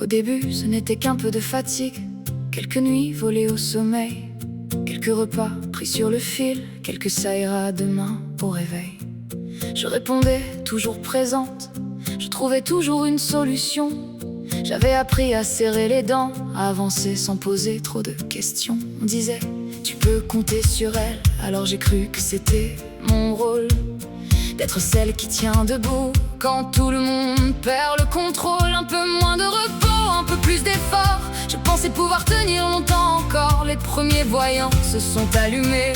Au début, ce n'était qu'un peu de fatigue, quelques nuits volées au sommeil, quelques repas pris sur le fil, quelques ça ira demain au réveil. Je répondais toujours présente, je trouvais toujours une solution. J'avais appris à serrer les dents, à avancer sans poser trop de questions. On disait, tu peux compter sur elle, alors j'ai cru que c'était mon rôle d'être celle qui tient debout quand tout le monde perd le contrôle. Un peu moins de repos, un peu plus d'effort. Je pensais pouvoir tenir longtemps encore. Les premiers voyants se sont allumés,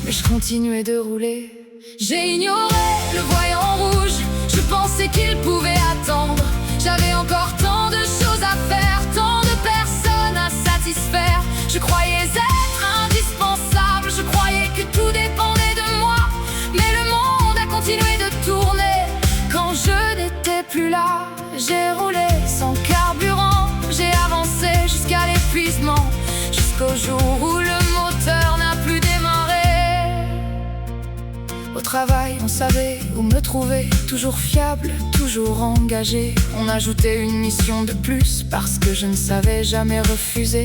mais je continuais de rouler. J'ai ignoré le voyant rouge, je pensais qu'il pouvait attendre. J'avais encore tant de choses à faire, tant de personnes à satisfaire. Je croyais être indispensable, je croyais que tout dépendait de moi. Mais le monde a continué de tourner. Quand je n'étais plus là, j'ai roulé sans carburant. J'ai avancé jusqu'à l'épuisement, jusqu'au jour où le moteur n'a plus démarré. Au travail, on savait où me trouver, toujours fiable, toujours engagé. On ajoutait une mission de plus parce que je ne savais jamais refuser.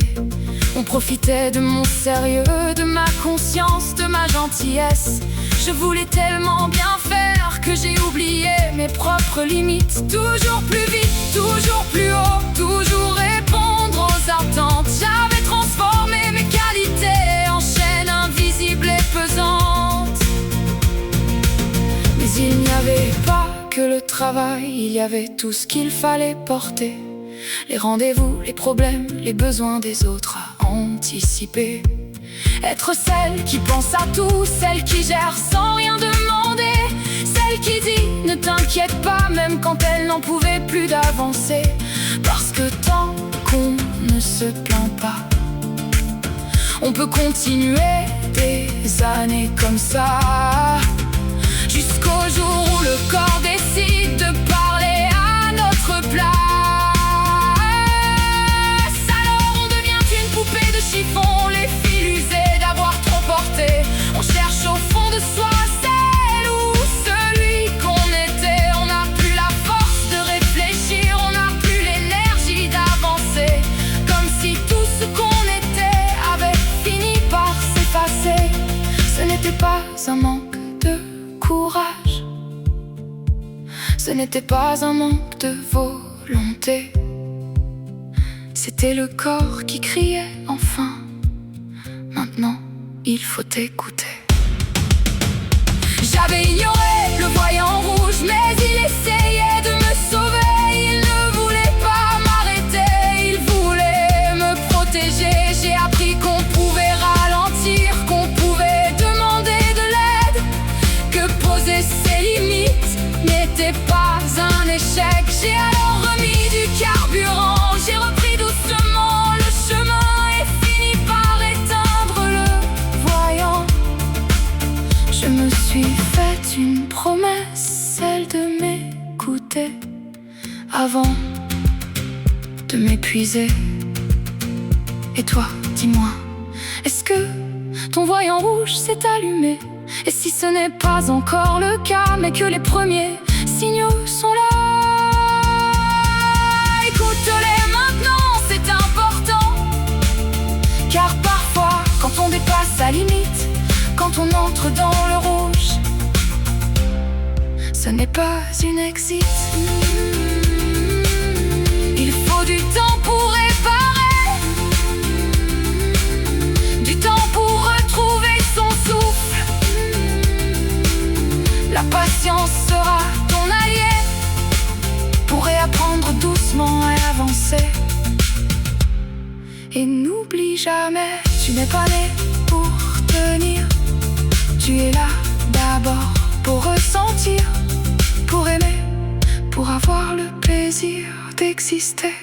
On profitait de mon sérieux, de ma conscience, de ma gentillesse. Je voulais tellement bien faire que j'ai oublié mes propres limites. Toujours plus vite, toujours plus haut, toujours répondre aux attentes. J'avais transformé mes qualités en chaînes invisibles et pesantes. Mais il n'y avait pas que le travail, il y avait tout ce qu'il fallait porter. Les rendez-vous, les problèmes, les besoins des autres à anticiper. Être celle qui pense à tout, celle qui gère sans rien demander. Celle qui dit ne t'inquiète pas, même quand elle n'en pouvait plus d'avancer. Parce que tant qu'on ne se plaint pas, on peut continuer des années comme ça, jusqu'au jour où le corps décide de parler à notre place. Alors on devient une poupée de chiffon, les fils usés d'avoir trop porté. On cherche au fond de soi celle ou celui qu'on était. On n'a plus la force de réfléchir, on n'a plus l'énergie d'avancer. Comme si tout ce qu'on était avait fini par s'effacer. Ce n'était pas un manque de courage, ce n'était pas un manque de volonté. C'était le corps qui criait enfin. Maintenant, il faut écouter. J'avais ignoré le voyant rouge, mais il essayait de me sauver. Il ne voulait pas m'arrêter, il voulait me protéger. J'ai appris qu'on pouvait ralentir, qu'on pouvait demander de l'aide, que poser ses limites n'était pas un échec. J'ai alors remis du carburant, j'ai repris doucement le chemin et fini par éteindre le voyant. Je me suis fait une promesse, celle de m'écouter avant de m'épuiser. Et toi, dis-moi, est-ce que ton voyant rouge s'est allumé? Et si ce n'est pas encore le cas, mais que les premiers signaux sont là, écoute-les maintenant, c'est important. Car parfois, quand on dépasse sa limite, quand on entre dans le rouge, ce n'est pas une exit. Il faut du temps pour réparer, du temps pour retrouver son souffle. La patience sera ton allié pour réapprendre doucement à avancer. Et n'oublie jamais, tu n'es pas né pour tenir. Tu es là d'abord pour ressentir, pour aimer, pour avoir le plaisir d'exister.